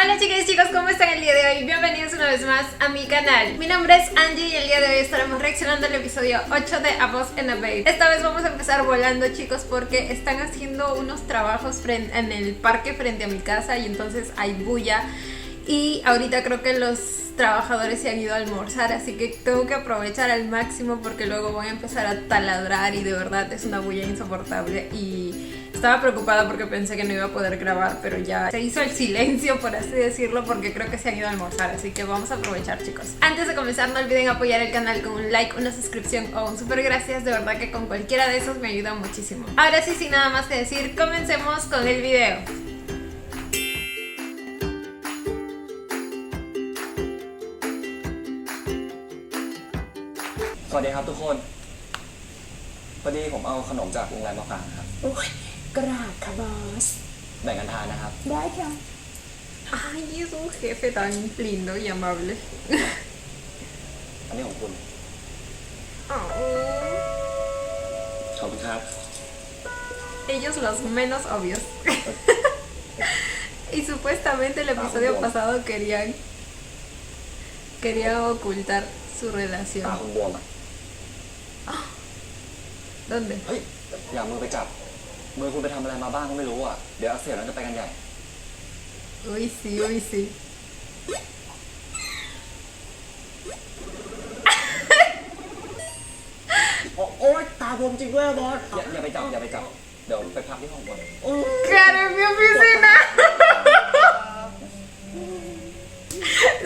Hola chicas y chicos, ¿cómo están el día de hoy? Bienvenidos una vez más a mi canal. Mi nombre es Angie y el día de hoy estaremos reaccionando al episodio 8 de A Boss and a Babe. Esta vez vamos a empezar volando, chicos, porque están haciendo unos trabajos en el parque frente a mi casa y entonces hay bulla. Y ahorita creo que los trabajadores se han ido a almorzar, así que tengo que aprovechar al máximo porque luego voy a empezar a taladrar y de verdad es una bulla insoportable. Y estaba preocupada porque pensé que no iba a poder grabar, pero ya se hizo el silencio, por así decirlo, porque creo que se han ido a almorzar, así que vamos a aprovechar, chicos. Antes de comenzar, no olviden apoyar el canal con un like, una suscripción o un super gracias, de verdad que con cualquiera de esos me ayuda muchísimo. Ahora sí, sin nada más que decir, comencemos con el video.สวัสดีครับทุกคนพอดีผมเอาขนมจากโรงแรมมาฝากครับ โอ้ยกราบค่ะบอส แบ่งกันทานนะครับ ได้ค่ะ Ay, es un jefe tan lindo y amable. อันนี้ของคุณ Oh. ขอบคุณครับ Ellos los menos obvios. Y supuestamente el episodio pasado querían ocultar su ตา relación. คุณบวมอ่ะ ¿Dónde? เฮ้ยอย่ามือไปจับมือคุณไปทำอะไรมาบ้างก็ไม่รู้อ่ะเดี๋ยวอักเสบแล้วจะไปกันใหญ่ Uy, sí, uy, sí. โอ๊ยตาบวมจริงด้วยบอส อย่าไปจับเดี๋ยวไปพักที่ห้องก่อน ¡Claro, en mi oficina!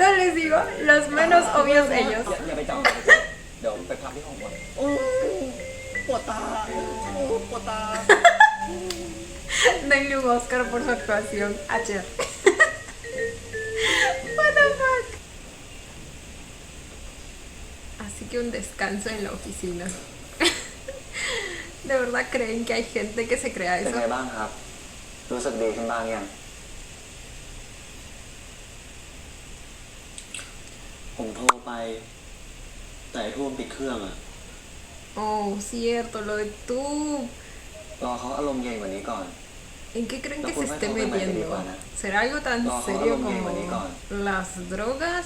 No les digo, los menos obvios ellos. อย่าไปจับเดี๋ยวไปพักที่ห้องก่อน ปวดตาปวดตา Denle un Oscar por su actuación ayer. What the fuck. Así que un descanso en la oficina. ¿De verdad creen que hay gente que se crea เป็น eso? ไงบ้างครับรู้สึกดีขึ้นบ้างยังผมโทรไปแต่ไอ้ทุ่มปิดเครื่องอ่ะ Oh, cierto, lo de tú. รอเขาอารมณ์เย็นกว่านี้ก่อน ¿En qué creen No, que se pues, esté no, no, no, no, metiendo? no, no. ¿Será algo tan No, serio no, no, como no, no. las drogas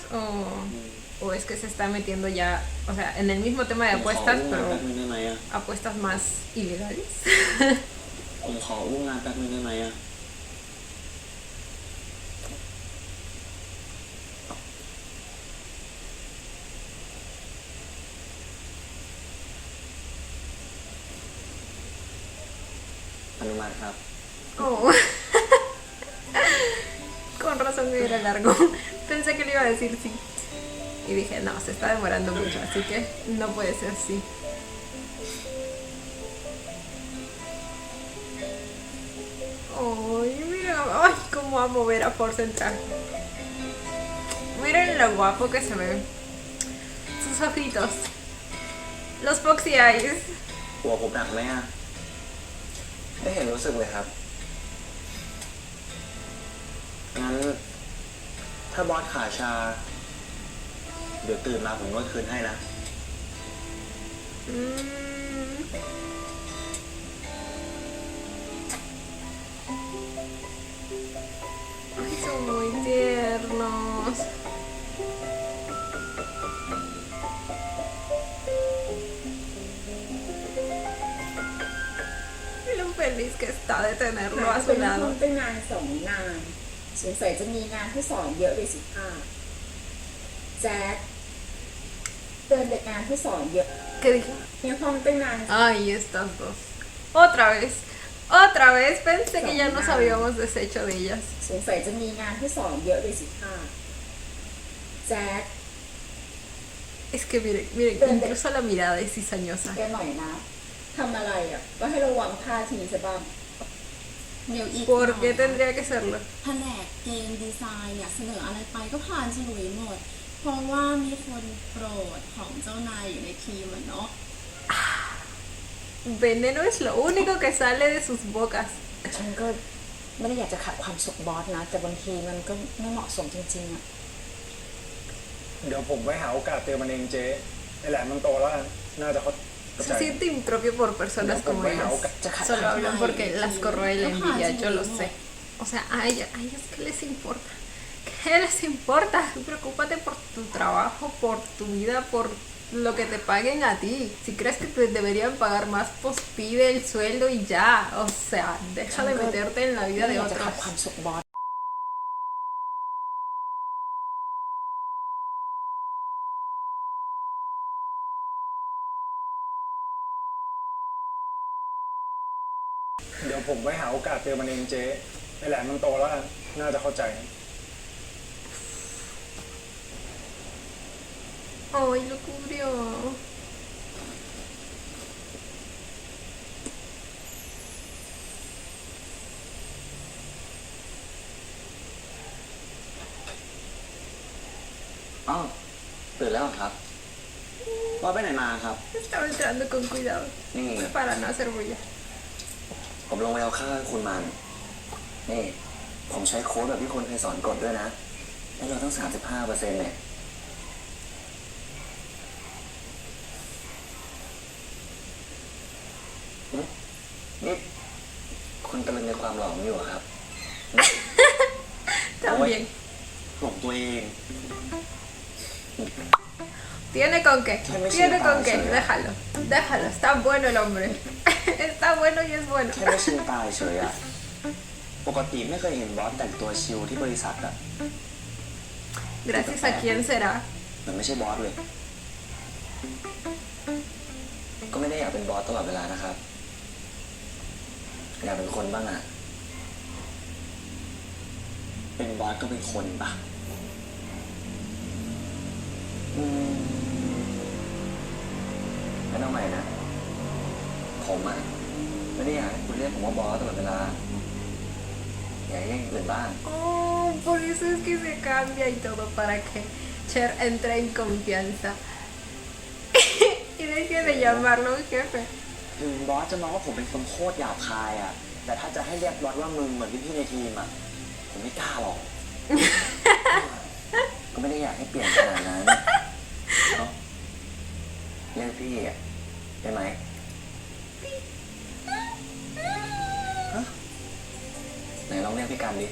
o es que se está metiendo ya, o sea, en el mismo tema de ผมขอ apuestas, อุ้มงาน pero แป๊บนึงได้ไหมอ่ะ apuestas más ilegales? ผมขออุ้มงานแป๊บนึงได้ไหมอ่ะ อนุมัติครับ Oh. Con razón que era largo. Pensé que le iba a decir sí. Y dije, no, se está demorando mucho, así que no puede ser sí. Ay, mira, ay, cómo amo ver a Force entrar. Miren lo guapo que se ve. Sus ojitos. Los foxy eyes. หัวผมหนักไหมอ่ะ ไม่เห็นรู้สึกเลยครับ งั้น ถ้าบอสขาชา เดี๋ยวตื่นมาผมนวดคืนให้นะ Mm. Ay, son muy tiernos. Lo feliz que está de tenerlo a su เป็น lado. ไปงาน2 งานสงสัยจะมีงานให้สอนเยอะเลยสิค่ะแจ๊คเตือนเด็กงานให้สอนเยอะ ¿Qué dije? ยังพองไปงาน Ay, estas dos. Otra vez. Otra vez. Pensé que ya nos habíamos deshecho de ellas. สงสัยจะมีงานให้สอนเยอะเลยสิค่ะแจ๊ค Es que miren, miren, incluso la mirada es cizañosa. แกหน่อยนะทำอะไรอ่ะก็ให้ระวังท่าทีซะบ้าง เดี๋ยวอีก ¿Por qué tendría que serlo? แผนกเกมดีไซน์เนี่ยเสนออะไรไปก็ผ่านฉลุยหมด เพราะว่ามีคนโปรดของเจ้านายอยู่ในทีมอะเนาะ Veneno es lo único que sale de sus bocas. ฉันก็ไม่ได้อยากจะขัดความสุขบอสนะแต่บางทีมันก็ไม่เหมาะสมจริงๆอ่ะ เดี๋ยวผมไว้หาโอกาสเตือนมันเองเจ๊ไอ้แหลมมันโตแล้วน่าจะเข้า Se siente impropio por personas como ellas. Solo hablan porque las corroe la envidia, yo lo sé. O sea, a ellas qué les importa. ella les importa. Tú preocúpate por tu trabajo, por tu vida, por lo que te paguen a ti. Si crees que te deberían pagar más, pues pide el sueldo y ya. O sea, deja de meterte en la vida de จะ otros. ขัดความสุขบอส เดี๋ยวผมไว้หาโอกาสเตือนมันเองเจ๊ไอ้แหลมมันโตแล้วน่าจะเข้าใจ Ay, lo cubrió. อ้าวตื่นแล้วเหรอครับบอสไปไหนมาครับ Estaba entrando con cuidado นี่ para no hacer bulla. ผมลงไปเอาข้าวให้คุณมันนี่ ผมใช้โค้ดแบบที่คนเคยสอนกดด้วยนะได้เราต้อง35%เนี่ยนี่คุณตะลึงในความหลอกผมอยู่เหรอครับ También. หลงตัวเอง Tiene con qué. Que me Tiene con sienta qué. eso, Déjalo. Déjalo. Está bueno el hombre. Está bueno y es bueno. แค่ไม่ชินตายเฉยอะปกติไม่เคยเห็นบอสแต่งตัวชิลที่บริษัทอะ Gracias a quién será. มันไม่ใช่บอสเลย ก็ไม่ได้อยากเป็นบอสตลอดเวลานะครับ อยากเป็นคนบ้างอะเป็นบอสก็เป็นคนปะไม่ต้องใหม่นะ ผมอะไม่ได้อยากให้คุณเรียกผมว่าบอสตลอดเวลา อยากให้เรียกอย่างอื่นบ้าง Oh, por eso es que se cambia y todo para que Cher entre en confianza. Y deje de llamarlo jefe. ถึงบอสจะมองว่าผมเป็นคนโคตรหยาบคายอะแต่ถ้าจะให้เรียกบอสว่ามึงเหมือนพี่ๆในทีมอะผมไม่กล้าหรอก ก็ไม่ได้อยากให้เปลี่ยนขนาดนั้นเนาะเรียกพี่อะได้ไหมฮะไหนลองเรียกพี่กันดิ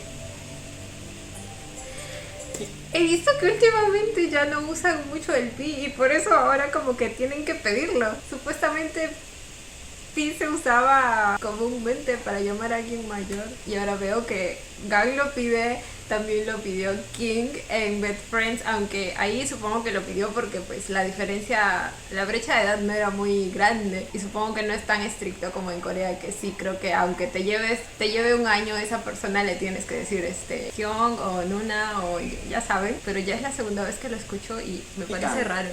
He visto que últimamente ya no usan mucho el pi y por eso ahora como que tienen que pedirlo. Supuestamente pi se usaba comúnmente para llamar a alguien mayor y ahora veo que Gang lo pide, también lo pidió King en Best Friends, aunque ahí supongo que lo pidió porque pues la diferencia, la brecha de edad no era muy grande y supongo que no es tan estricto como en Corea, que sí creo que aunque te lleve un año esa persona le tienes que decir Hyung o Nuna o ya saben, pero ya es la segunda vez que lo escucho y me parece raro.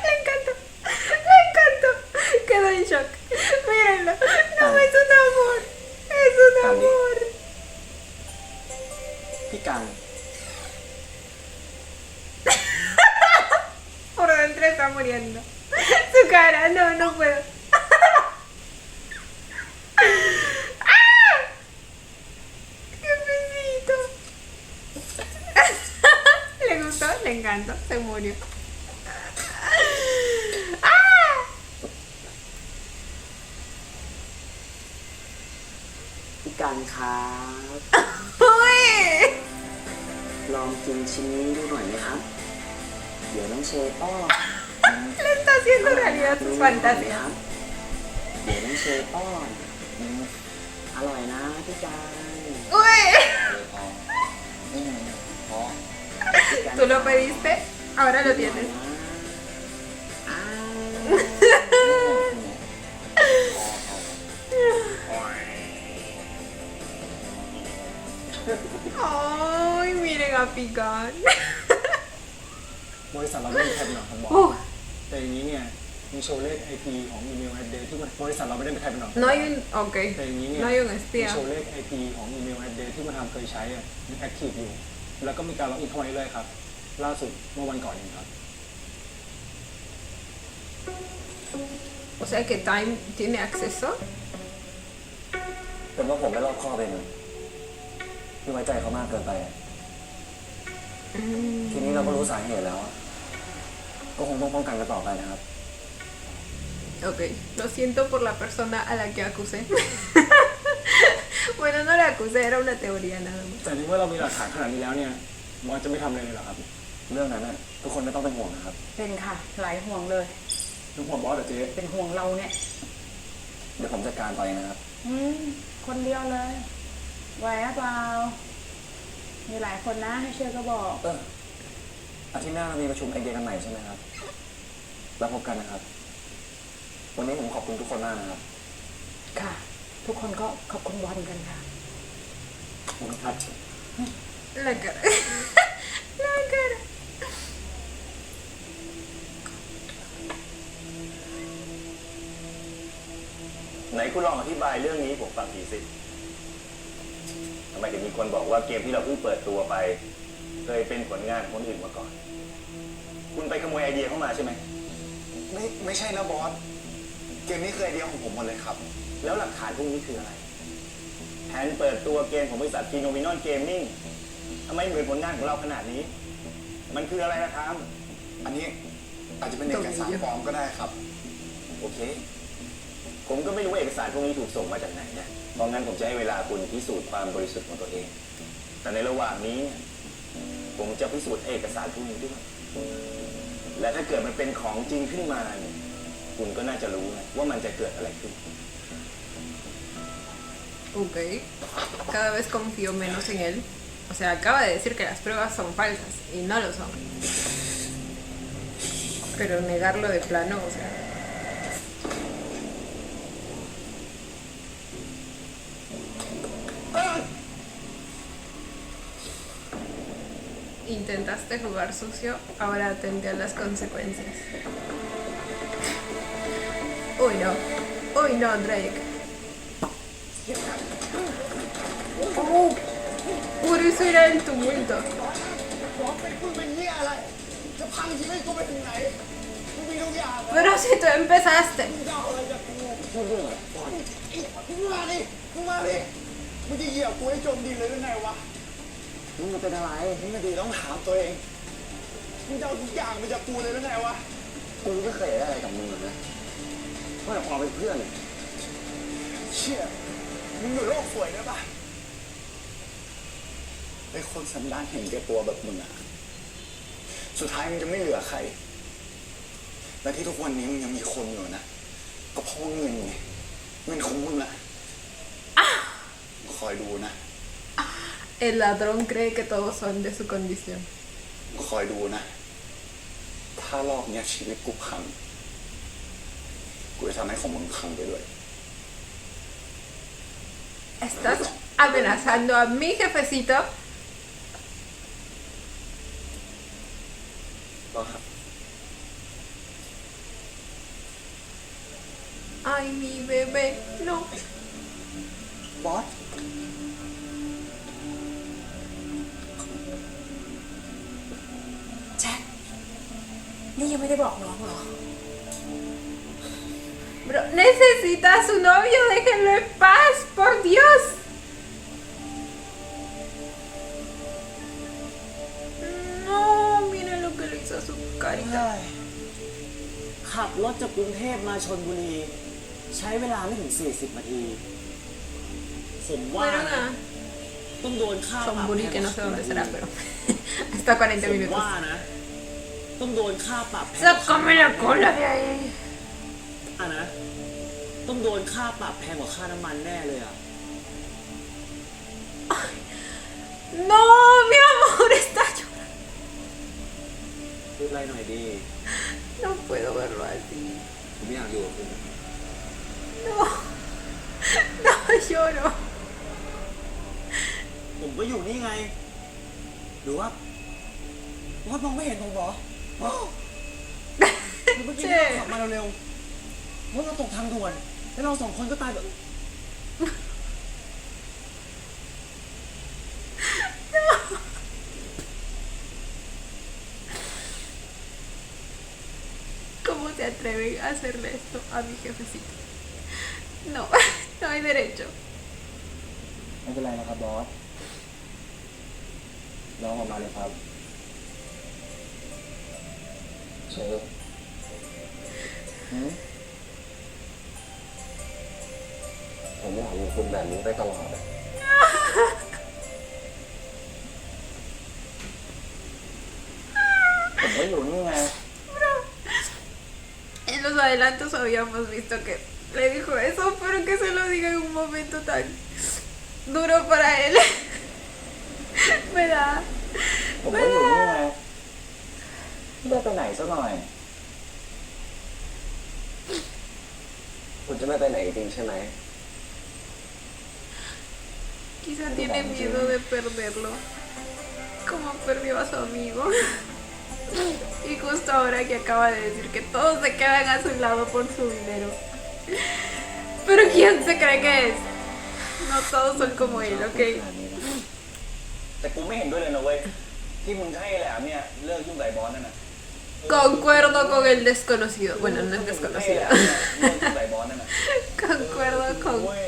Le encantó, quedó en shock. Mírenlo, no, es un amor, es un amor. พี่กัน Por dentro está muriendo. Su cara, no puedo. ¡Ah! ¡Qué besito! ¿Le gustó? Le encantó, se murió. ¡Ah! พี่กันครับ ¡Uy! ลองกินชิ้นนี้ดูหน่อยไหมครับ เดี๋ยวน้องเชฟป้อน Le está haciendo realidad sus ครั fantasías. บเดี๋ยวน้องเชฟป้อนอร่อยนะพี่กัน ¡Uy! พี่กัน Tú lo pediste, ahora lo tienes. อ้าว ¡Ay, miren a Pican! บริษัทเราไม่ได้แคปหนังของบอส ¡Uh! แต่อย่างนี้เนี่ยมีโชว์เลข IP ของอีเมล address ที่มันบริษัทเราไม่ได้เป็นใครเป็นหนัง No hay un... Ok. แต่อย่างนี้เนี่ย No hay un มี espía. โชว์เลข IP ของอีเมล address ที่มันทำเคยใช้อะมี active อยู่ แล้วก็มีการล็อกอินเข้ามาเรื่อยๆครับ ล่าสุดเมื่อวันก่อนเองครับ O sea que Time tiene acceso. เป็นว่าผมไม่รอบคอบเองพี่ไว้ใจเขามากเกินไป ทีนี้เราก็รู้สาเหตุแล้วอะก็คงต้องป้องกันกันต่อไปนะครับ Ok, lo siento por la persona a la que acusé. Bueno, no la acusé, era una teoría nada más. แต่ในเมื่อเรามีหลักฐานขนาดนี้แล้วเนี่ยบอสจะไม่ทำอะไรเลยเหรอครับ เรื่องนั้นน่ะทุกคนไม่ต้องเป็นห่วงนะครับ เป็นค่ะ หลายห่วงเลย ทุกคนบอสเหรอเจ๊ เป็นห่วงเราเนี่ย เดี๋ยวผมจัดการต่อเองนะครับ คนเดียวเลยไหวหรือเปล่า มีหลายคนนะให้ช่วยก็บอก อาทิตย์หน้าเรามีประชุมไอเดียกันใหม่ใช่ไหมครับ แล้วพบกันนะครับ วันนี้ผมขอบคุณทุกคนมากนะครับ ค่ะ ทุกคนก็ขอบคุณบอลกันค่ะ ผมครับ La cara. La cara. ไหนคุณลองอธิบายเรื่องนี้ผมฟังทีสิทำไมถึงมีคนบอกว่าเกมที่เราเพิ่งเปิดตัวไป เคยเป็นผลงานของคนอื่นมาก่อน คุณไปขโมยไอเดียเข้ามาใช่ไหม ไม่ใช่นะบอส เกมนี้คือไอเดียของผมหมดเลยครับ แล้วหลักฐานพวกนี้คืออะไร แผนเปิดตัวเกมของบริษัท Phenomenon Gaming ทำไมเหมือนผลงานของเราขนาดนี้ มันคืออะไรนะครับ อันนี้อาจจะเป็นเอกสารปลอมก็ได้ครับ โอเค ผมก็ไม่รู้ว่าเอกสารพวกนี้ถูกส่งมาจากไหนนะ เพราะงั้นผมจะให้เวลาคุณพิสูจน์ความบริสุทธิ์ของตัวเอง แต่ในระหว่างนี้ ผมจะพิสูจน์เอกสารพวกนี้ด้วย และถ้าเกิดมันเป็นของจริงขึ้นมาเนี่ยคุณก็น่าจะรู้นะว่ามันจะเกิดอะไรขึ้น Ok. Cada vez confío menos en él. O sea, acaba de decir que las pruebas son falsas y no lo son. Pero negarlo de plano, o sea. Intentaste jugar sucio, ahora atente a las consecuencias. Uy, no. Uy, no, Drake. Oh, por eso era el tumulto. คุณเป็นเหี้ยอะไร จะพังชีวิตกูไปถึงไหนกูมีทุกอย่าง Pero si tú empezaste. มึงจะเอาอะไรจากกูมึงมาดิมึงมาดิมึงจะเหยียบกูให้จมดินเลยหรือไงวะ มึงจะเป็นอะไร มึงมาดีต้องถามตัวเอง มึงจะเอาทุกอย่างไปจากกูเลยหรือไงวะ กูไม่เคยได้อะไรกับมึงนะเพราะแต่พอเป็นเพื่อน เชี่ยมึงอยู่โลกสวยได้ปะไอ้คนสันดานเห็นแก่ตัวแบบมึงอะสุดท้ายมึงจะไม่เหลือใคร และที่ทุกวันนี้มึงยังมีคนอยู่นะ ก็เพราะว่าเงินไงเงินของมึงอะคอยดูนะ El ladrón cree que todos son de su condición. คอยดูนะ ถ้ารอบเนี้ยชีวิตกูพัง กูจะทำให้ของมึงพังไปด้วย ¿Estás amenazando a mi jefecito? ก็ครับ Ay, mi bebé, no. บอส แจ็ค นี่ยังไม่ได้บอกน้องเหรอ Bro, necesita a su novio, déjenlo en paz, por Dios. No, miren lo que le hizo a su carita. ขับรถจากกรุงเทพมาชลบุรี ใช้เวลาไม่ถึง 40 นาที ผมว่า Fueron นะ a ต้องโดนค่าปรับ Chonburi, แพ que ง no ก sé ว่า dónde 10 será, นาที pero hasta 40 ผม minutos. ว่านะ ต้องโดนค่าปรับแพงกว่า Sácame la cola de ahí. นะต้องโดนค่าปรับแพงกว่าค่าน้ำมันแน่เลยอ่ะ No, mi amor, está llorando. พูดอะไรหน่อยดี No puedo verlo así. ผมไม่อยากอยู่กับคุณ No, no lloro. ผมก็อยู่นี่ไง หรือว่าว่ามองไม่เห็นผมเหรอเมื่อกี้เราขับมาเร็วๆว่าเราตกทางด่วน แล้วเราสองคนก็ตายแบบ ¿Cómo se atreven a hacerle esto a mi jefecito? No, no hay derecho. ไม่เป็นไรนะครับบอสน้องออกมาเลยครับเชฟ ผมอยากอยู่คุณแบบนี้ไปตลอดอะผมก็อยู่นี่ไง En los adelantos habíamos visto que le dijo eso, pero que se lo diga en un momento tan duro para él. Me da. ผมก็อยู่นี่ไงไม่ได้ไปไหนสักหน่อย คุณจะไม่ไปไหนจริงใช่ไหม Quizá tiene miedo de perderlo, como perdió a su amigo. Y justo ahora que acaba de decir que todos se quedan a su lado por su dinero. Pero ¿quién se cree que es? No todos son como él, ¿ok? แต่กูไม่เห็นด้วยเลยนะเว้ยที่มึงจะให้แหลมเนี่ยเลิกยุ่งกับไอ้บอสนั่นน่ะ Concuerdo con el desconocido. Bueno, no es ให้ desconocido. แหลมเนี่ยเลิกยุ่งกับไอ้บอสนั่นน่ะ Concuerdo con เว้ย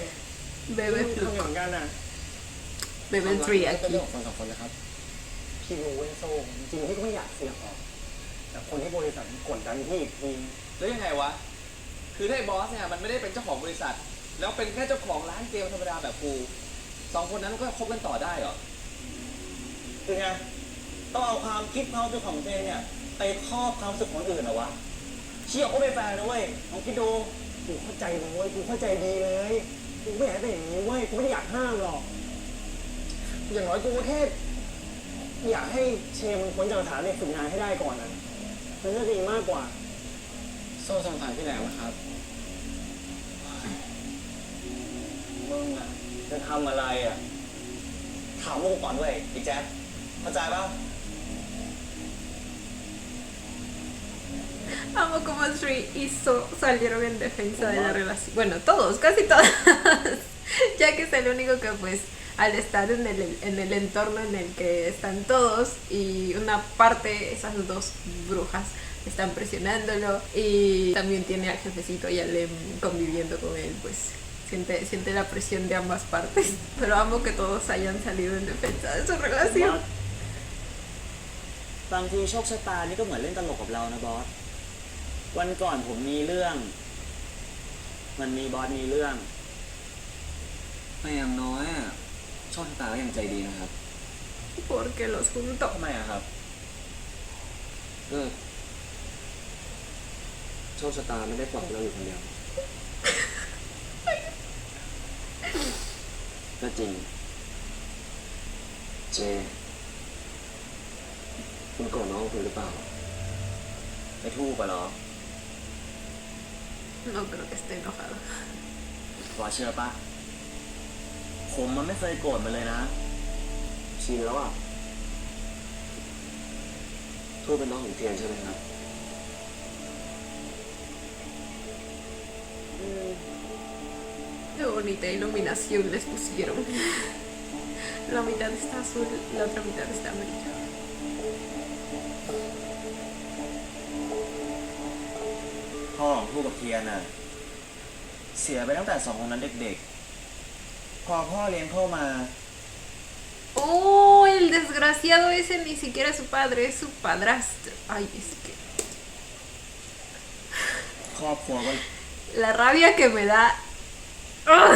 Bebe ทำอย่าง Fluco. กันน่ะ Bebe 3 เป็น aquí. เรื่องของคนสองคนนะครับ พี่รู้เว้ยโซ่จริงๆพี่ก็ไม่อยากเสียออกแต่คนที่บริษัทกดดันพี่อีกที แล้วยังไงวะ คือถ้าไอ้บอสเนี่ยมันไม่ได้เป็นเจ้าของบริษัท แล้วเป็นแค่เจ้าของร้านเกมธรรมดาแบบกูสองคนนั้นก็คบกันต่อได้เหรอ คือไงต้องเอาความคิดความรู้สึกของตัวเองเนี่ยไปครอบความรู้สึกของคนอื่นเหรอวะเชี่ยก็ไม่แฟร์นะเว้ยลองคิดดูกูเข้าใจมึงเว้ยกูเข้าใจดีเลยกูไม่อยากให้เป็นอย่างนี้เว้ยกูไม่ได้อยากห้ามหรอกอย่างน้อยกูก็แค่อยากให้เชมมันพ้นจากสถานเด็กฝึกงานให้ได้ก่อนนะมันจะดีมากกว่า โซ่สงสารพี่แหลมนะครับ มึงอ่ะจะทำอะไรอ่ะถามมึงก่อนเว้ยไอ้แจ๊คเข้าใจป่ะ Amo como Sri y So salieron en defensa de la relación. Bueno, todos, casi todos. Ya que es el único que pues al estar en el entorno en el que están todos y una parte, esas dos brujas están presionándolo y también tiene al jefecito y al conviviendo con él, pues siente la presión de ambas partes. Pero amo que todos hayan salido en defensa de su relación. บางทีโชคชะตานี่ก็เหมือนเล่นตลกกับเรานะบอส วันก่อนผมมีเรื่อง มันมีบอสมีเรื่อง แต่อย่างน้อยอะโชคชะตาก็ยังใจดีนะครับ Porque los junto. ทำไมอะครับก็โชคชะตาไม่ได้ปล่อยเราอยู่คนเดียว ก็จริง เจ คุณโกรธน้องคุณหรือเปล่า ไม่ทูกปะเหรอ No creo que esté enojado. ขอเชื่อปะผมมันไม่เคยโกรธมันเลยนะ ชินแล้วอ่ะทูเป็นน้องของเทียนใช่ไหมครับ Qué bonita iluminación les pusieron. La mitad está azul, la otra mitad está amarilla. พ่อของทูกับเทียนน่ะ เสียไปตั้งแต่สองคนนั้นเด็กๆ พอพ่อเลี้ยงเข้ามา Oh, el desgraciado ese ni siquiera es su padre, es su padrastro. Ay, es que ครอบครัวก็ la rabia que me da. ¡Ah!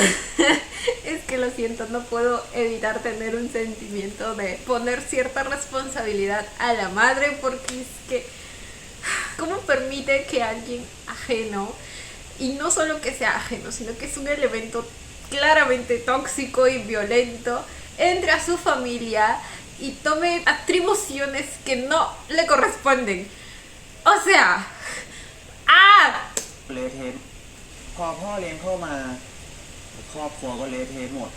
Es que lo siento, no puedo evitar tener un sentimiento de poner cierta responsabilidad a la madre porque es que ¿cómo permite que alguien ajeno, y no solo que sea ajeno, sino que es un elemento claramente tóxico y violento, entre a su familia y tome atribuciones que no le corresponden? O sea, ¡ah! เละเทะพอพ่อเลี้ยงเข้ามา ครอบครัวก็เละเทะหมด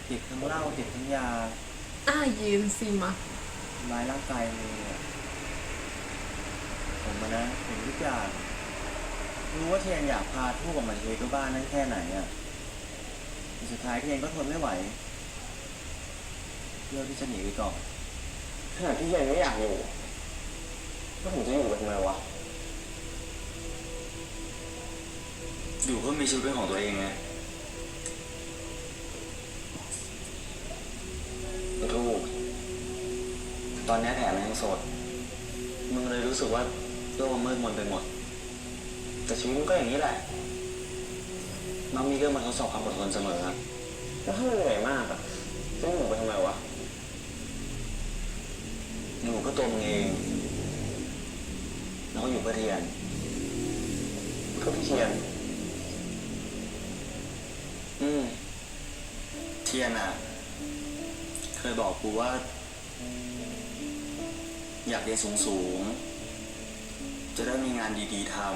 ติดทั้งเหล้าติดทั้งยา Ay, encima. ทำร้ายร่างกายเมียผมนะเห็นทุกอย่างรู้ว่าเทียนอยากพาทู่ออกมาชีวิตที่บ้านนั่นแค่ไหนอ่ะแต่สุดท้ายเทียนก็ทนไม่ไหวเลือกที่จะหนีไปก่อน ขนาดที่เย็นไม่อยากอยู่แล้วผมจะอยู่ไปทำไมวะ อยู่เพื่อมีชีวิตเป็นของตัวเองไงถูกตอนนี้แผลมันยังสดมึงเลยรู้สึกว่าโลกมันมืดมนไปหมด แต่ชีวิตมันก็อย่างนี้แหละ น้องมีเรื่องมาทดสอบความอดทนเสมอครับ แล้วถ้ามันเหนื่อยมากอะจะให้หนูไปทำไมวะ หนูก็ตัวมึงเองแล้วก็อยู่เพื่อเรียน ก็พี่เทียน เทียนอ่ะ เคยบอกกูว่า อยากเรียนสูงๆ จะได้มีงานดีๆทำ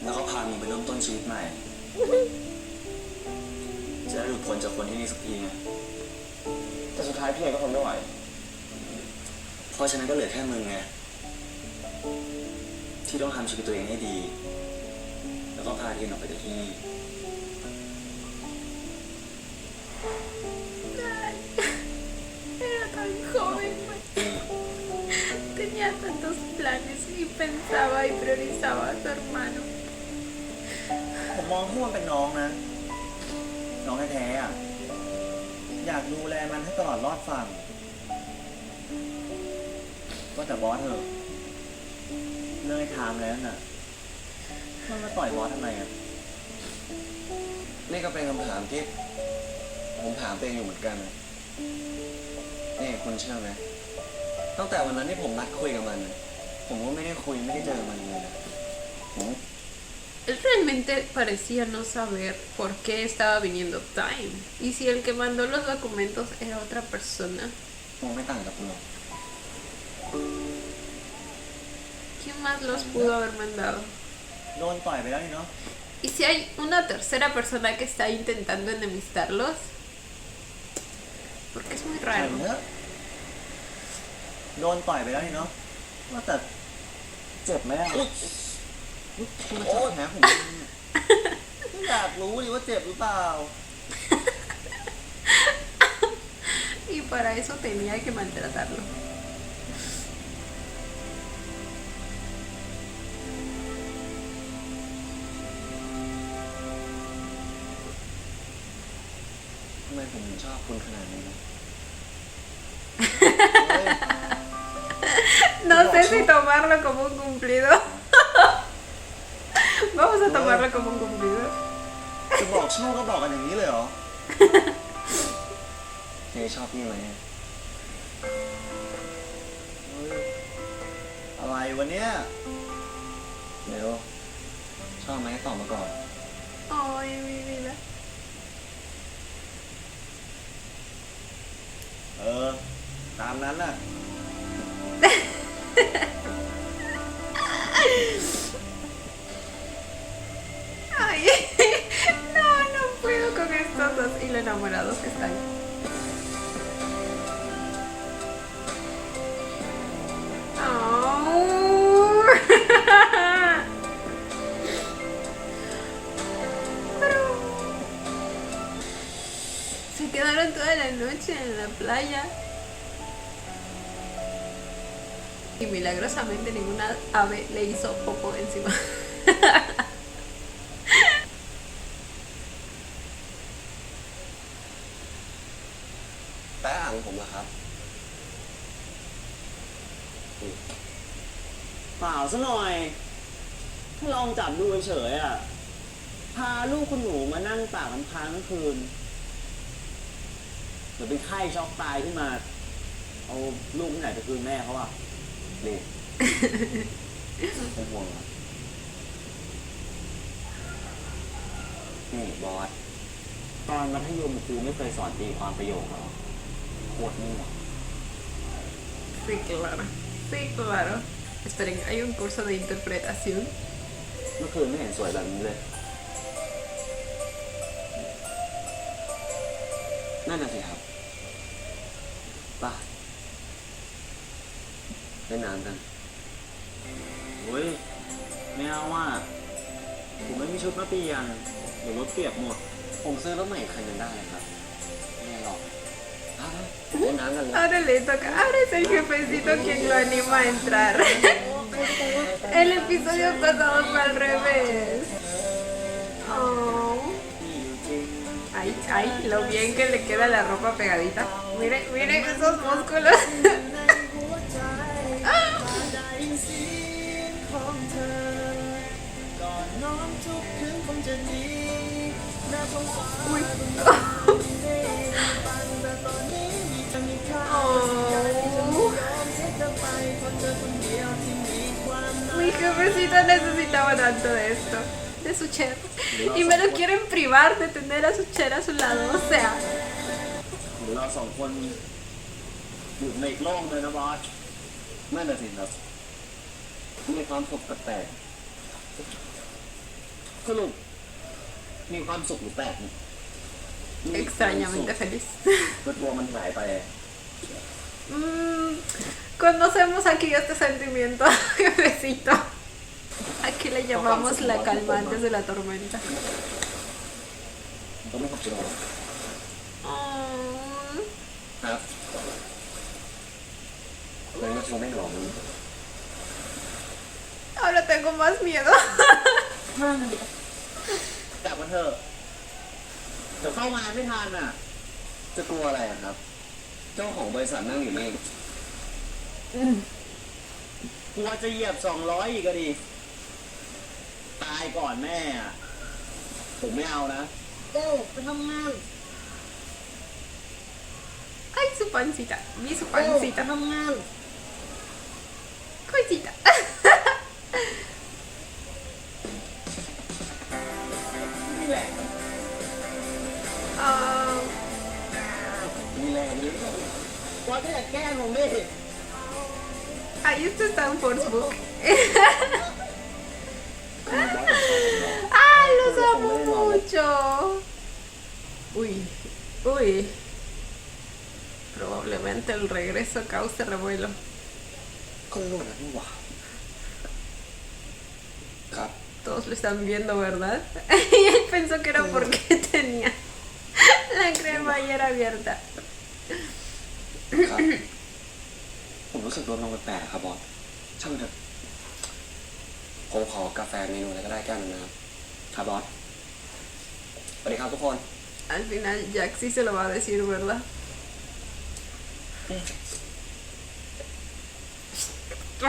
แล้วก็พามีไปเริ่มต้นชีวิตใหม่ จะได้หลุดพ้นจากคนที่นี่สักทีไง แต่สุดท้ายพี่เองก็ทนไม่ไหว เพราะฉะนั้นก็เหลือแค่มึงไง ที่ต้องทำชีวิตตัวเองให้ดี แล้วก็พาเทียนออกไปจากที่นี่ Era tan joven, tenía tantos planes y pensaba y priorizaba a su hermano. ผมมองพวกมันเป็นน้องนะ น้องแท้ๆอ่ะ อยากดูแลมันให้ตลอดรอดฝั่งว่าแต่บอสเถอะเลิกถามแล้วน่ะมันมาต่อยบอสทำไมอ่ะ นี่ก็เป็นคำถามที่ผมถามตัวเองอยู่เหมือนกันนะนี่คุณเชื่อไหมตั้งแต่วันนั้นที่ผมนัดคุยกับมันน่ะผมก็ไม่ได้คุยไม่ได้เจอมันเลยนะ Él realmente parecía no saber por qué estaba viniendo Time. Y si el que mandó los documentos era otra persona, ผมไม่ต่างกับคุณหรอก ¿quién más los pudo haber mandado? โดนต่อยไปแล้วนี่เนาะ ¿Y si hay una tercera persona que está intentando enemistarlos? Porque es muy ใช่ raro. เนอะโดนต่อยไปแล้วนี่เนาะว่าแต่เจ็บไหมอ่ะคุณมาจับแผลผมอยากรู้ดิว่าเจ็บหรือเปล่า Y para eso tenía que maltratarlo. ทำไมผมถึงชอบคุณขนาดนี้นะ No sé si tomarlo como un cumplido. Vamos a tomarlo como un cumplido. จะบอกชอบก็บอกกันอย่างนี้เลยเหรอ เจ๊ชอบพี่ไหม อะไรวะเนี่ย เดี๋ยวชอบไหมตอบมาก่อน Ay, mi vida. ตามนั้นน่ะ Ay, no, no puedo con estos dos y lo enamorados que están. Oh. Pero se quedaron toda la noche en la playa. Y milagrosamente ninguna ave le hizo popo encima. แป๊ะอ่างผมเหรอครับ เปล่าซะหน่อยถ้าลองจับดูเฉยๆอ่ะ พาลูกคุณหนูมานั่งตากน้ำค้างทั้งคืนเดี๋ยวเป็นไข้ช็อกตายขึ้นมา เอาลูกที่ไหนไปคืนแม่เขาอ่ะ นี่ ไม่ห่วงหรอกนี่บอส ตอนมัธยมครูไม่เคยสอนตีความประโยคหรอโคตรมั่ว Sí, claro. Sí, claro. Esperen, hay un curso de interpretación. เมื่อคืนไม่เห็นสวยแบบนี้เลย นั่นน่ะสิครับป่ะเล่นน้ำกัน โอ้ยไม่เอาว่าผมไม่มีชุดมาเปลี่ยนเดี๋ยวรถเปียกหมด ผมซื้อรถใหม่อีกคันหนึงได้เลยครับ ไม่หรอกเอาเถอะเล่นน้ำกันเลย Ahora le toca. Ahora es el jefecito quien lo anima a entrar. El episodio pasado fue al revés. Oh. Ay, ay, lo bien que le queda la ropa pegadita. Miren, miren esos músculos. น้องทุกคืนคงจะดีน่าสงสาร อุ้ย แต่ตอนนี้มีจะมีค่า โอ้ ยอมเสียเธอไปคนเธอคนเดียวที่มีความหมาย Mi jefecita necesitaba tanto de esto, de su chera. Y me lo quieren privar de tener a su chera a su lado, o sea. หรือเราสองคนอยู่ในอีกโลกเลยนะบอส นั่นน่ะสิครับมีความสุขแปลกๆสรุปมีความสุขหรือแปลกนี่ Extrañamente feliz. ก็ตัวมันหายไป Conocemos aquí este sentimiento, jefecito. Aquí le llamamos la calma antes de la tormenta. ก็ไม่ขอบคุณหรอก Oh. ครับเลยก็คงไม่หลง Ahora tengo más miedo. กลับมาเถอะเดี๋ยวเข้างานไม่ทันอ่ะ จะกลัวอะไรอะครับ เจ้าของบริษัทนั่งอยู่นี่กลัวจะเหยียบ200อีกก็ดี ตายก่อนแม่อะผมไม่เอานะ เร็วไปทำงาน Ay, su pancita. Vi su เร็วไป pancita. ทำงาน Coisita. นี่แหละ Oh. นี่แหละนี่ว่าแค่แกล้งผมดิ Ahí esto está en Facebook. ¡Ay, los amo mucho! Uy, uy. Probablemente el regreso cause revuelo. ก็รู้นะนี่หว่าครับ Todos lo están viendo, ¿verdad? Y él pensó que era porque tenía la cremallera abierta. ครับ ผมรู้สึกลดลงแปลกๆครับบอส ช่างมันเถอะ ผมขอกาแฟเมนูอะไรก็ได้แก้วหนึงนะครับ ครับบอส สวัสดีครับทุกคน Al final Jack sí se lo va a decir, ¿verdad?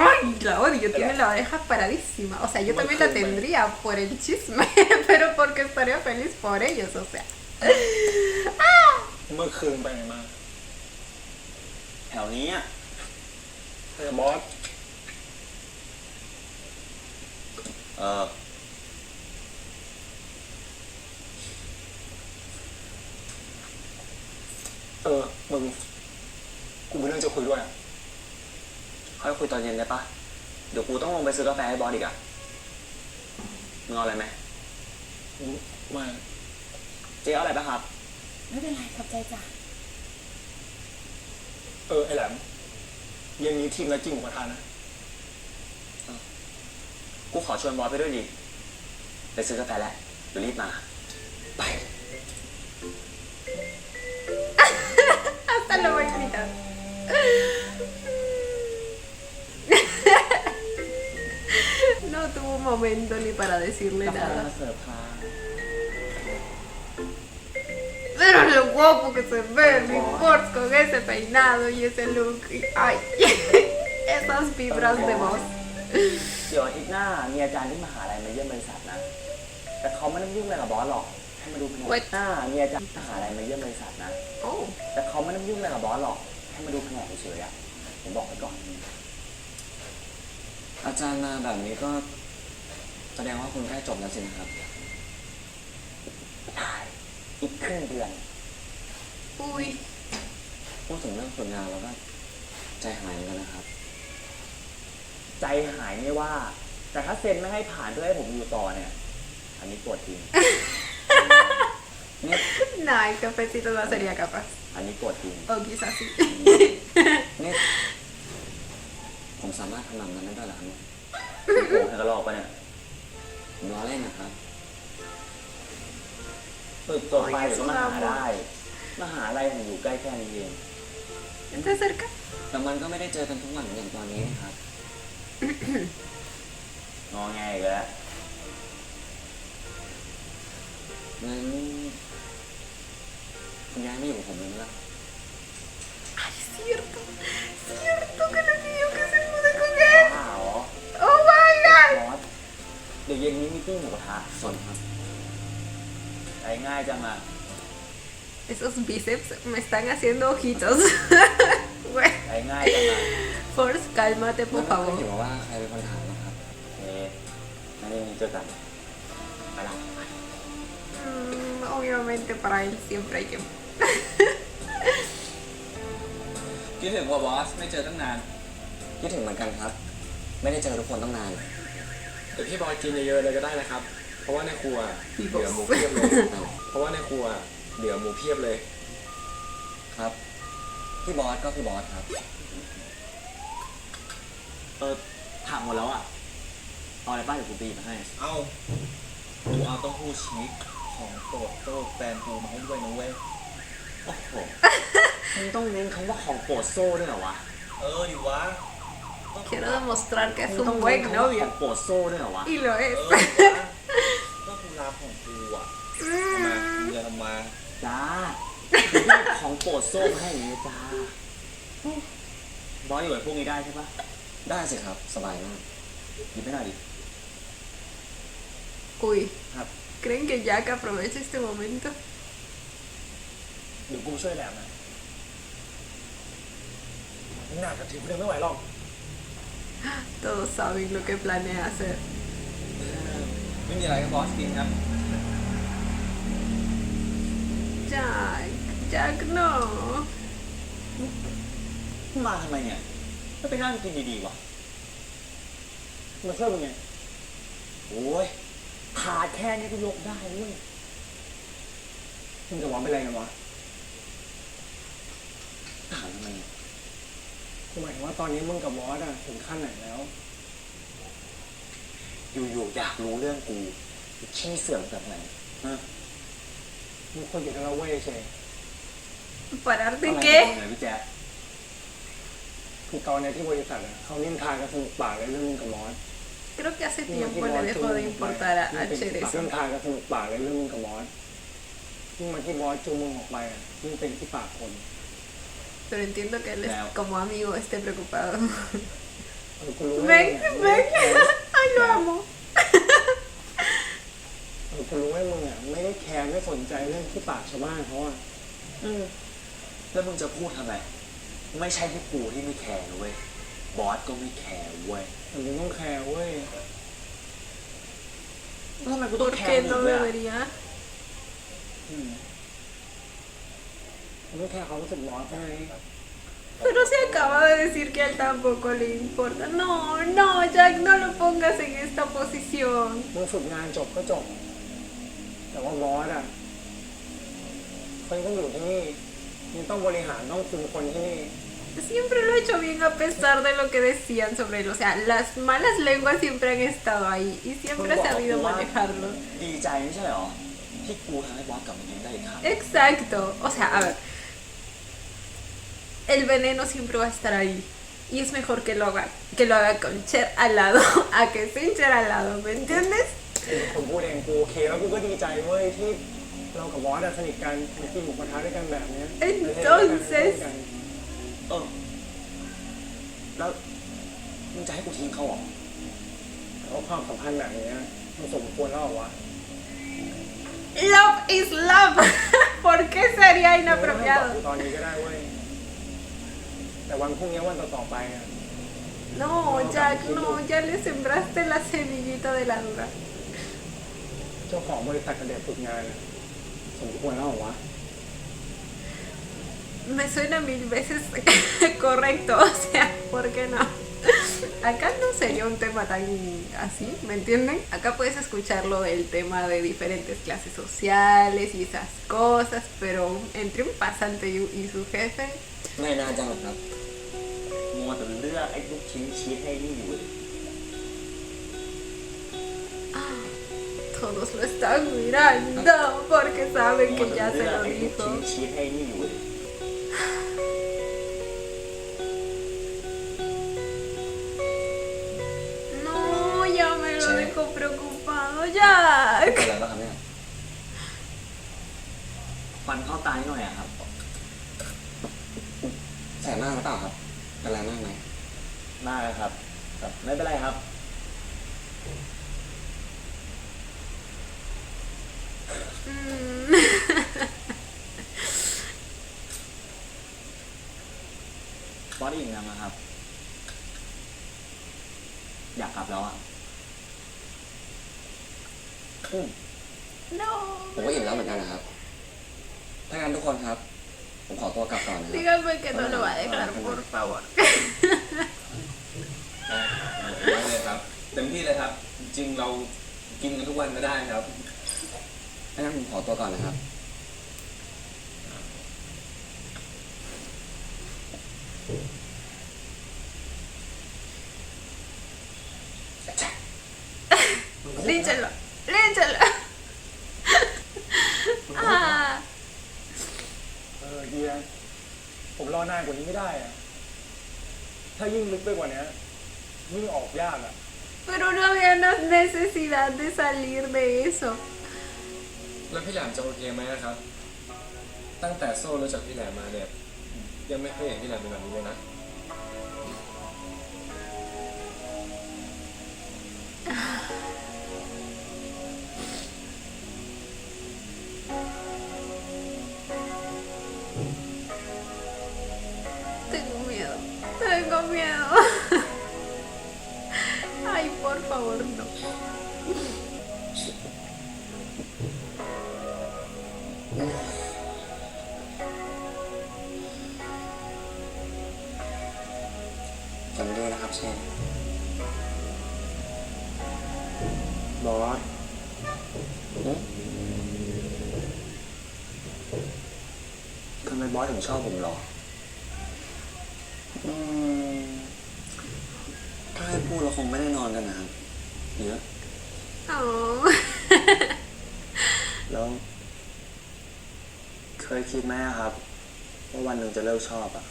¡Ay! La odio, tiene la oreja paradísima. O sea, yo también la tendría por el chisme, pero porque estaría feliz por ellos, o sea. เมื่อคืนไปไหนมา แถวนี้อ่ะ บอส เออ มึง กูมีเรื่องจะคุยด้วยอะ ค่อยคุยตอนเย็นได้ปะ เดี๋ยวกูต้องลงไปซื้อกาแฟให้บอสอีกอ่ะมึงเอาอะไรไหม ไม่ เจ๊เอาอะไรปะครับ ไม่เป็นไรขอบใจจ้ะ ไอ้แหลมเย็นนี้ทีมนักกินหมูกระทะนะ กูขอชวนบอสไปด้วยดิ ไปซื้อกาแฟแล้ว เดี๋ยวรีบมา ไป Hasta lo voy a gritar. No tuvo un momento ni para decirle กาแฟ nada. มาเสิร์ฟค่ะ Pero lo guapo que se ve, mi Force con ese peinado y ese look. Y, ay, esas vibras de voz. เดี๋ยวอาทิตย์หน้ามีอาจารย์ที่มหาลัยมาเยี่ยมบริษัทนะ แต่เขาไม่ได้ยุ่งอะไรกับบอสหรอก ให้มาดูแผนกหน้ามีอาจารย์ที่มหาลัยมาเยี่ยมบริษัทนะ Oh. แต่เขาไม่ได้ยุ่งอะไรกับบอสหรอก ให้มาดูแผนกเฉยๆอะผมบอกไว้ก่อน อาจารย์มาแบบนี้ก็แสดงว่าคุณใกล้จบแล้วสินะครับใช่อีกครึ่งเดือน Uy. พูดถึงเรื่องผลงานแล้วก็ใจหายเหมือนกันนะครับ ใจหายไม่ว่า แต่ถ้าเซ็นไม่ให้ผ่านเพื่อให้ผมอยู่ต่อเนี่ย อันนี้ปวดจริง เนี่ย No, el cafecito no sería capaz. อันนี้ปวดจริง O quizás sí. เนี่ยผมสามารถทำแบบนั้นได้ด้วยเหรอครับเนี่ยโอ้โหกระลอกปะเนี่ยผมล้อเล่นนะครับฝึกตัวไปเดี๋ยวก็มาหาได้ มหาลัยผมอยู่ใกล้แค่นี้เอง ¿Está cerca? แต่มันก็ไม่ได้เจอกันทุกวันอย่างตอนนี้นะครับ งอแงอีกแล้วงั้นคุณย้ายไม่อยู่กับผมเลยไหมล่ะ Ay, cierto. Cierto que le pidió que se mude con él. บ้าเหรอ Oh my god. บอสเดี๋ยวเย็นนี้มี ปิ้งหมูกระทะ ส่วนครับ ใช้ง่ายจังอ่ะ Esos bíceps me están haciendo ojitos. Güey. ใช้ง่ายจังอ่ะ Force, cálmate, มั por นก็ขึ้น favor. อยู่กับว่าใครเป็นคนถามนะครับ โอเคงั้นนี่เจอกันไปละ Obviamente para él siempre hay que... คิดถึงว่าบอสไม่เจอตั้งนาน คิดถึงเหมือนกันครับ ไม่ได้เจอทุกคนตั้งนาน แต่พี่บอยกินเยอะๆเลยก็ได้นะครับ เพราะว่าในครัวเหลือหมูเพียบเลย เพราะว่าในครัวเหลือหมูเพียบเลย ครับ พี่บอสก็คือบอสครับ ถามหมดแล้วอ่ะเอาอะไรบ้างเดี๋ยวกูตีมาให้ เอากูเอาเต้าหู้ชีสของโปรดโต้แฟนกูมาให้ด้วยนะเว้ย โอ้โหมึงต้องเน้นคำว่าของโปรดโซ่ด้วยเหรอวะ ดิวะ Quiero demostrar que มึ es งต้อง un เน้น buen คำว่าขอ novio. งโปรดโซ่ด้วยเหรอวะ Y lo es. ก็คือลาของกูอ่ะทำไมมึงจะทำมา จ้ามึงเลือกของโปรดโซ่มาให้อย่างนี้จ้าบอสอยู่กับพวกนี้ได้ใช่ปะ ได้สิครับ สบายมาก หยิบให้หน่อยดิ Uy. Ah. ¿Creen que Jack aprovecha este momento? เดี๋ยวกูช่วยแหลมนะหนักกับทีมเดินไม่ไหวหรอก Todos saben lo que planea hacer. ไม่มีอะไรกับบอสกินครับ Jack, Jack, no. มาทำไมเนี่ยไม่ไปนั่งกินดีๆวะ มาช่วยมึงไง โอ้ยขาดแค่นี้ก็ยกได้เว้ย มึงกับวอสเป็นอะไรกันวะ ถามทำไมเนี่ย กูหมายถึงว่าตอนนี้มึงกับวอสอะถึงขั้นไหนแล้ว อยู่ๆอยากรู้เรื่องกูขี้เสื่อมแบบไหนฮะ มึงควรอยู่ในละเว้ยเชย ¿Pararte อะไร qué? ของไหนพี่แจ๊ค คือตอนเนี้ยที่บริษัทอะเขานินทากันสนุกปากเลยเรื่องมึงกับมอส Creo que hace tiempo le dejó de importar a ยิ่ง Cher เป็น eso. นินทากันสนุกปากเลยเรื่องมึงกับมอสยิ่งมาที่บอสจูงมึงออกไปอะยิ่งเป็นที่ปากคน Pero entiendo que él es, como amigo esté preocupado. กูรู้ Ven, ven. Ay, lo amo. กูรู้ว่ามึงอะไม่ได้แคร์ไม่สนใจเรื่องที่ปากชาวบ้านเขาอะ แล้วมึงจะพูดทำไมไม่ใช่ที่กูที่ไม่แคร์นะเว้ยบอสก็ไม่แคร์เว้ย แต่มึงต้องแคร์เว้ย แล้วทำไมกูต้อง ¿Por แค qué ร์มึ no งด้วยอะ debería? มึงต้องแคร์ความรู้สึกบอสใช่ไหม Pero se acaba de decir que a él tampoco le importa. No, no, Jack, no lo pongas en esta posición. มึงฝึกงานจบก็จบ แต่ว่าบอสอะเขายังต้องอยู่ที่นี่ยังต้องบริหารต้องคุมคนที่นี่ Siempre lo ha hecho bien a pesar de lo que decían sobre él. O sea, las malas lenguas siempre han estado ahí y siempre ha sabido manejarlo. ดีใจไม่ใช่เหรอที่กูทำให้บอสกลับมายิ้มได้อีกครั้ง Exacto. O sea, a ver. El veneno siempre va a estar ahí. Y es mejor que lo haga con Cher al lado, a que sin Cher al lado, ¿me entiendes? เป็นคนพูดเองกูโอเคแล้วกูก็ดีใจเว้ยที่เรากับบอสอะสนิทกันมากินหมูกระทะด้วยกันแบบเนี้ย Entonces เออแล้วมึงจะให้กูทิ้งเขาเหรอ แต่ว่าความสัมพันธ์แบบเนี้ยมันสมควรแล้วเหรอวะ love is love. ¿Por qué sería มึงไม่ต้องบอก inapropiado? กูตอนนี้ก็ได้เว้ยแต่วันพรุ่งนี้วันต่อๆไปอะ No, Jack, no, ya le sembraste la semillita de la duda. เจ้าของบริษัทกับเด็กฝึกงานอะสมควรแล้วเหรอวะ Me suena 1000 veces correcto, o sea, ¿por qué no? Acá no sería un tema tan así, ¿me entienden? Acá puedes escucharlo del tema de diferentes clases sociales y esas cosas, pero entre un pasante y su jefe, ไม่น่าจะหรอกครับ มัวแต่เลือกไอ้ลูกชิ้นชีสให้นี่อยู่เลย todos lo están mirando porque saben มัว que แต่ ya เลื se อก lo ไอ้ลูกชิ้น dijo. ชีสให้นี่อยู่เลย No, ya me lo Sí. dejó preocupado, เป็น Jack. อะไรบ้างครับเนี่ย ฟันเข้าตานิดหน่อยอะครับ แสบมากหรือเปล่าครับ เป็นอะไรมากไหม มากครับแต่ไม่เป็นไรครับ อสอิ่มยังนะครับ อยากกลับแล้วอ่ะ No. ผมก็อิ่มแล้วเหมือนกันนะครับ ถ้างั้นทุกคนครับ ผมขอตัวกลับก่อนนะครับ Dígame que no lo va a dejar, por favor. ได้เลยครับ เต็มที่เลยครับ จริงๆเรากินกันทุกวันก็ได้ครับ ถ้างั้นผมขอตัวก่อนนะครับ Línchalo, línchalo. Ah, เฮียผมรอนานกว่านี้ไม่ได้อะถ้ายิ่งลึกไปกว่านี้ยิ่งออกยากอะ pero no había necesidad de salir de eso. แล้วพี่แหลมจะโอเคไหมครับ ตั้งแต่โซ่รู้จักพี่แหลมมาเนี่ย ยังไม่เคยเห็นพี่แหลมเป็นแบบนี้เลยนะ Tengo miedo, tengo miedo. Ay, por favor, no. จำด้วยนะครับเชนบอสทำไมบอสถึงชอบผมหรอ ถ้าให้พูดเราคงไม่ได้นอนกันนะครับเยอะ Oh. แล้ว เคยคิดไหมอะครับ ว่าวันหนึ่งจะเลิกชอบอะ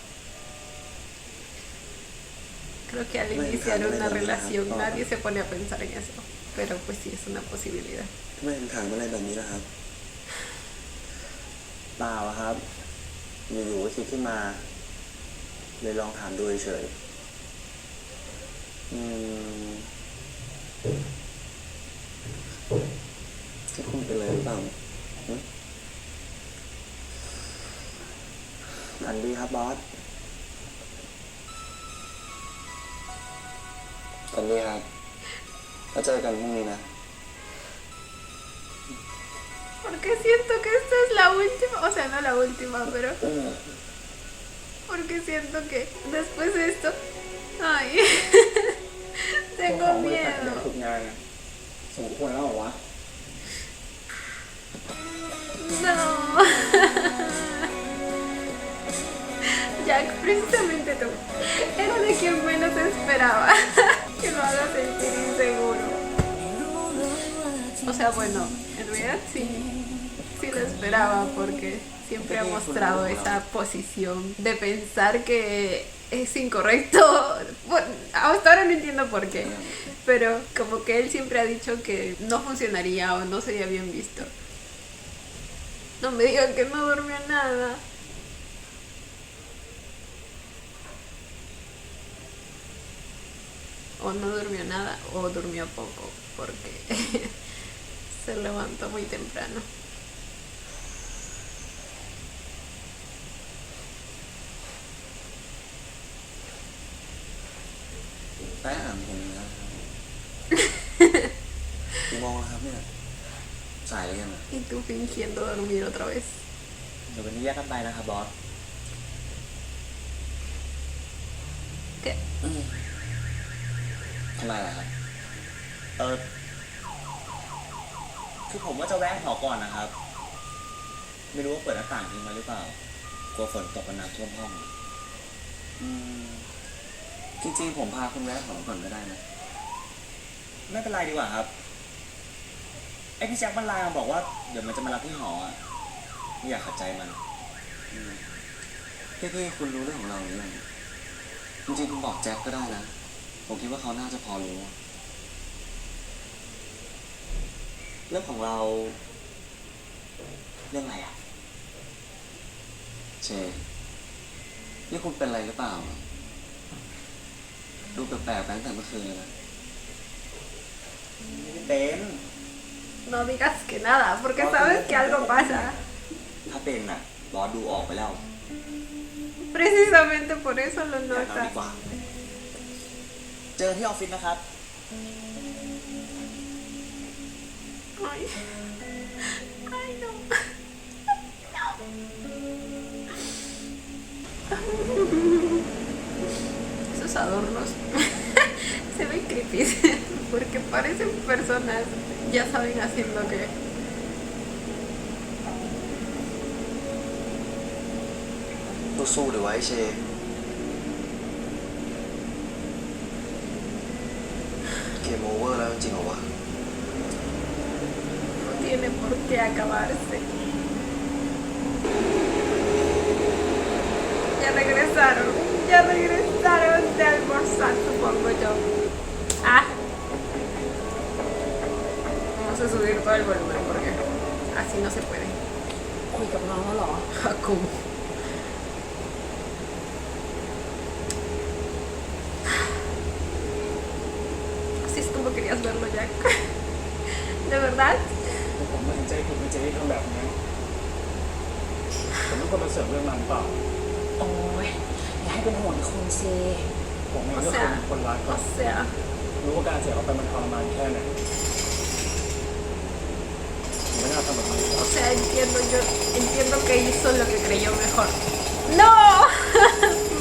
Creo que al iniciar una relación nadie se pone a pensar en eso. Pero pues sí, es una posibilidad. ทำไมถึงถามอะไรแบบนี้ล่ะครับ เปล่าอะครับ อยู่ๆก็คิดขึ้นมา เลยลองถามดูเฉยจะคุณเป็นอะไรหรือเปล่าฝันดีครับบอสฝันดีครับแล้วเจอกันพรุ่งนี้นะ Porque siento que esta es la última, o sea, no la última, pero... Porque siento que después de esto... Ay, เจ้าข tengo องบริษัทใหญ่ miedo. ฝึกงานอะสมควรแล้วเหรอวะ No. Jack, precisamente tú. Era de quien menos esperaba que lo haga sentir inseguro. O sea, bueno, en realidad sí lo esperaba porque siempre ha mostrado esa posición de pensar que es incorrecto. Bueno, hasta ahora no entiendo por qué, pero como que él siempre ha dicho que no funcionaría o no sería bien visto. No me digan que no durmió nada. O no durmió nada o durmió poco porque se levantó muy temprano. แป๊ะอ่านผมแล้วกี่โมงแล้วครับเนี่ยสายแล้วยังอ่ะ Y tú fingiendo dormir otra vez. เดี๋ยววันนี้แยกกันไปนะครับบอส ¿Qué? ทำไมล่ะครับคือผมว่าจะแวะหอก่อนนะครับ ไม่รู้ว่าเปิดหน้าต่างทิ้งไว้หรือเปล่ากลัวฝนตกกับน้ำท่วมห้องจริงๆผมพาคุณแวะหอก่อนก็ได้นะไม่เป็นไรดีกว่าครับไอพี่แจ็คมันไลน์มาบอกว่าเดี๋ยวมันจะมารับที่หออ่ะไม่อยากขัดใจมันพี่คุณรู้เรื่องของเราหรือยังจริงๆคุณบอกแจ็คก็ได้นะผมคิดว่าเขาน่าจะพอรู้เรื่องของเราเรื่องอะไรอ่ะเชนี่คุณเป็นอะไรหรือเปล่าดูแปลกๆตั้งแต่เมื่อคืนเลยนะไม่เป็น No digas que nada, porque sabes que algo pasa. ถ้าเป็นน่ะบอสดูออกไปแล้ว Precisamente por eso lo อย่าทำ nota. ดีกว่า เจอที่ออฟฟิศนะครับ Ay, ay no. Esos adornos se ven creepy porque parecen personas, ya saben haciendo que. สู้ๆหรือวะไอเชเกมโอเวอร์แล้วจริงเหรอวะ No tiene por qué acabarse. Ya regresaron de almorzar, supongo yo. Ah, vamos a subir todo el volumen porque así no se puede. คุยกับน้องแล้วเหรอ ¿Cómo? Así es como querías verlo, Jack. ¿De verdad? ผมไม่เห็นใจผิดไม่ใจที่ทำแบบนี้ผมไม่ควรมาเสิร์ฟเรื่องมันเปล่า โอ้ยอย่าให้เป็นห่วงคุณสิ ผมเอง O ก็ sea, คนรักก็ o sea, รู้ว่าการเสียเขาไปมันทรมานแค่ไหนผมไม่น่าทำแบบนี้ครั o บ sea, entiendo que hizo lo que creyó mejor. ¡No!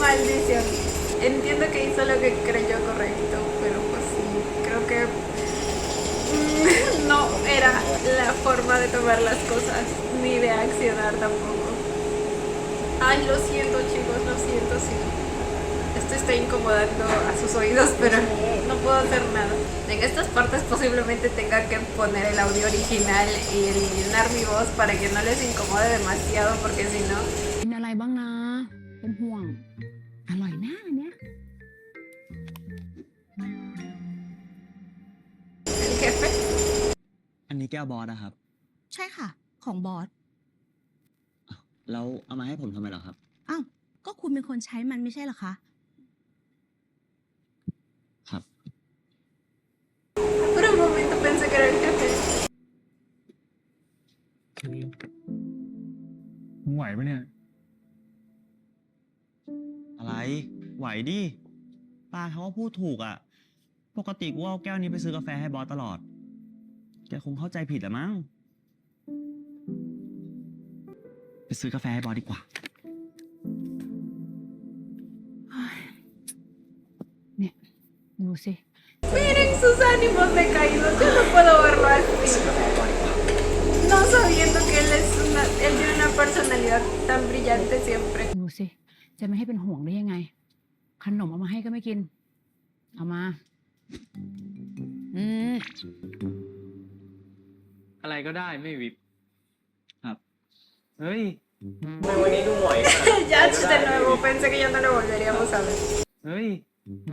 Maldición. Entiendo que hizo lo que creyó correcto, pero pues sí, creo que no era la forma de tomar las cosas, ni de accionar tampoco. Ay, lo siento chicos, lo siento, sí. Esto está incomodando a sus oídos, pero no puedo hacer nada. En estas partes posiblemente tenga que poner el audio original y eliminar mi voz para que no les incomode demasiado, porque si no... กินอะไรบ้างนะ เป็นห่วง อร่อยนะอันเนี้ย El jefe. อันนี้แก้วบอสนะครับ ใช่ค่ะ ของบอส แล้วเอามาให้ผมทำไมเหรอครับ อ้าว ก็คุณเป็นคนใช้มันไม่ใช่เหรอคะ ครับ Por un momento pensé que era el jefe. มึงไหวปะเนี่ย อะไร ไหวดิป้าเขาก็พูดถูกอ่ะ ปกติกูเอาแก้วนี้ไปซื้อกาแฟให้บอสตลอด แกคงเข้าใจผิดแหละมั้ง ไปซื้อกาแฟให้บอสดีกว่า เนี่ย ดูสิ Miren sus ánimos decaídos, yo no puedo verlo así. No sabiendo que él tiene una personalidad tan brillante siempre. ดูสิ จะไม่ให้เป็นห่วงได้ยังไง ขนมเอามาให้ก็ไม่กิน เอามา อะไรก็ได้ไม่วิบ ครับ เฮ้ย ทำไมวันนี้ดูหงอยขนาดนั้น Ya de nuevo, pensé que ya no lo volveríamos a ver. เฮ้ย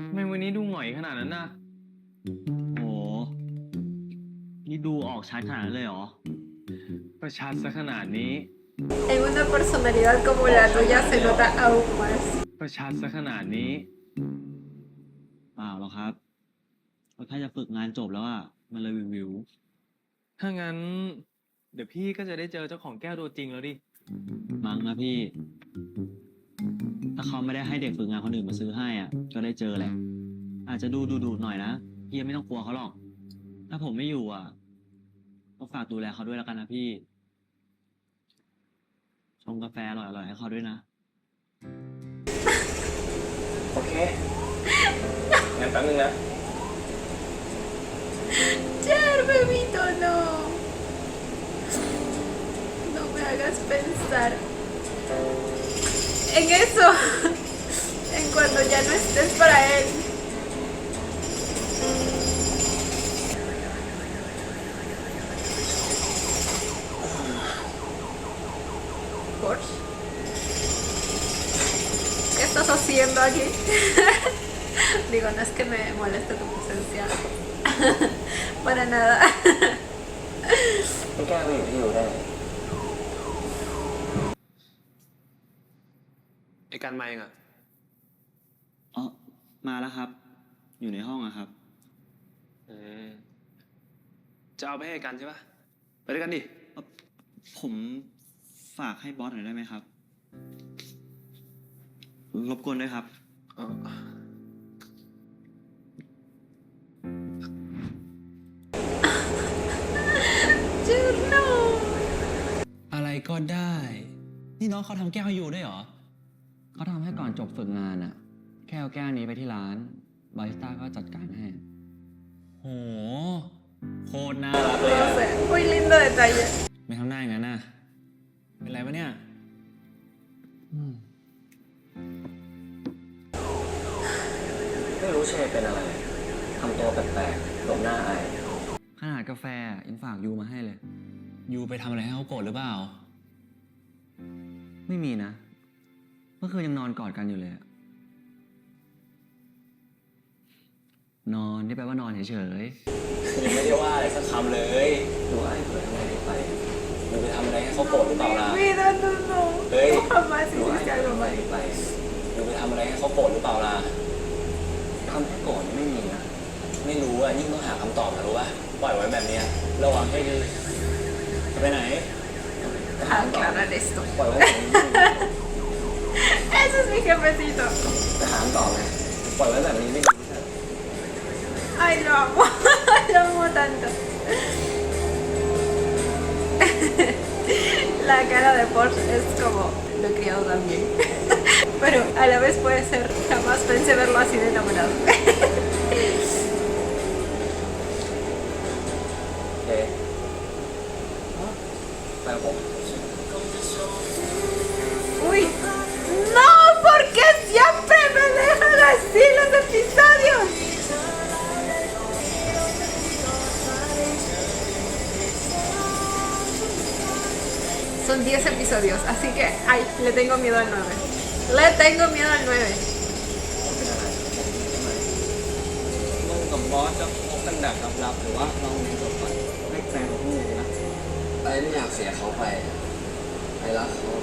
ทำไมวันนี้ดูหงอยขนาดนั้นน่ะ โอ้นี่ดูออกชัดขนาดนั้นเลยเหรอ ประชัดซะขนาดนี้ En una personalidad como la tuya se nota aún más. ประชัดซะขนาดนี้ เปล่าหรอกครับเขาแค่จะฝึกงานจบแล้วอ่ะ มันเลยวิว ถ้างั้น เดี๋ยวพี่ก็จะได้เจอเจ้าของแก้วตัวจริงแล้วดิ ๆมั้งนะพี่ ถ้าเขาไม่ได้ให้เด็กฝึกงานคนอื่นมาซื้อให้อ่ะ ก็ได้เจอแหละ อาจจะดูหน่อยนะ พี่ยังไม่ต้องกลัวเขาหรอก ถ้าผมไม่อยู่อ่ะ ก็ฝากดูแลเขาด้วยแล้วกันนะพี่ ชงกาแฟอร่อยๆให้เขาด้วยนะ โอเค งั้นแป๊บนึงนะ Cher, bebito, no. No me hagas pensar en eso. En cuando ya no estés para él. Porsche. ¿Qué estás haciendo aquí? Digo, no es que me moleste tu presencia. Para nada. ไม่กล้าไปอยู่ที่อยู่ได้ไง ไอ้การมาเองอ่ะ อ๋อ มาแล้วครับ อยู่ในห้องอะครับ จะเอาไปให้กันใช่ปะไปด้วยกันดิ ผมฝากให้บอสหน่อยได้ไหมครับ รบกวนด้วยครับ จูโน่ อะไรก็ได้ นี่น้องเขาทำแก้วให้อยู่ด้วยเหรอ เขาทำให้ก่อนจบฝึกงานอะแค่เอาแก้วนี้ไปที่ร้าน บาริสต้าก็จัดการให้ โห โคตรน่ารักเลย No อะ sé. Muy lindo detalle. ไม่ทำได้อย่างนั้นน่ะ เป็นไรปะเนี่ย ไม่รู้เชเป็นอะไรทำตัวแปลกๆหลบหน้าอาย ขนาดกาแฟยังฝากยูมาให้เลย ยูไปทำอะไรให้เขาโกรธหรือเปล่า ไม่มีนะ เมื่อคืนยังนอนกอดกันอยู่เลยอะนอนนี่แปลว่านอนเฉย ยังไม่ได้ว่าอะไรสักคำเลยดูไอ้เผยทำไมไปดูไปทำอะไรให้เขาโกรธหรือเปล่าล่ะ Mira, no. เฮ้ย Jamás ดูไอ้ hiciste เผย algo ทำไม mal. ไปดูไปทำอะไรให้เขาโกรธหรือเปล่าล่ะทำให้โกรธไม่มีนะไม่รู้อ่ะยิ่งต้องหาคำตอบนะรู้ป่ะปล่อยไว้แบบเนี้ยระวังให้ดีจะไปไหน Aclarar esto. ปล่อยไว้แบบนี้ Ese es mi jefecito. จะหาคำตอบไงปล่อยไว้แบบนี้ไม่ดีใช่ Ay, lo amo. Lo amo tanto. La cara de Porsche es como lo he criado también. Pero a la vez puede ser, jamás pensé verlo así de enamorado. เอ๊ะไปกับผม Uy, no, ¿por qué siempre me dejan así los episodios? Son 10 episodios, así que, ay, le tengo miedo al 9. Le tengo miedo al 9. มึงกับบอสจะคบกันแบบลับๆหรือว่าเราในตัวก่อนไม่แฟนของมึงนะ ไอ้ไม่อยากเสียเขาไปไอ้รักเขา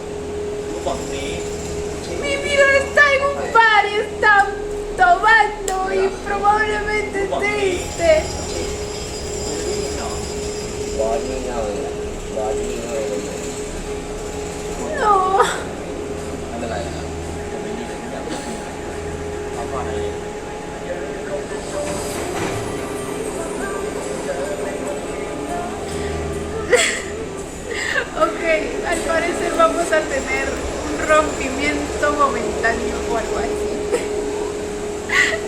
กูบอกนี้ Mi vida está en un bar y está tomando y probablemente triste. บอสนี่เงาเลยนะบอสนี่เงาเลย No. ไม่เป็นไรครับผมไม่มีอะไรที่อยากพูดเขาก่อนเลย Ok, al parecer vamos a tener un rompimiento momentáneo o algo así.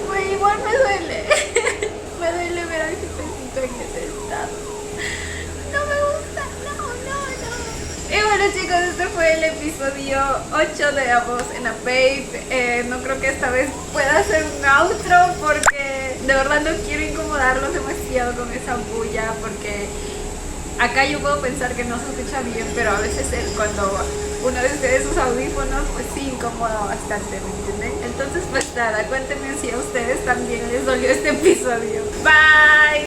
Güey, igual me duele. Me duele ver al jefecito en ese estado. No me gusta, no. Y bueno chicos, este fue el episodio 8 de A Boss and a Babe. No creo que esta vez pueda hacer un outro porque de verdad no quiero incomodarlos demasiado con esa bulla porque acá yo puedo pensar que no se escucha bien, pero a veces cuando uno de ustedes usa audífonos, pues sí incomoda bastante, ¿me entienden? Entonces pues nada, cuéntenme si a ustedes también les dolió este episodio. Bye.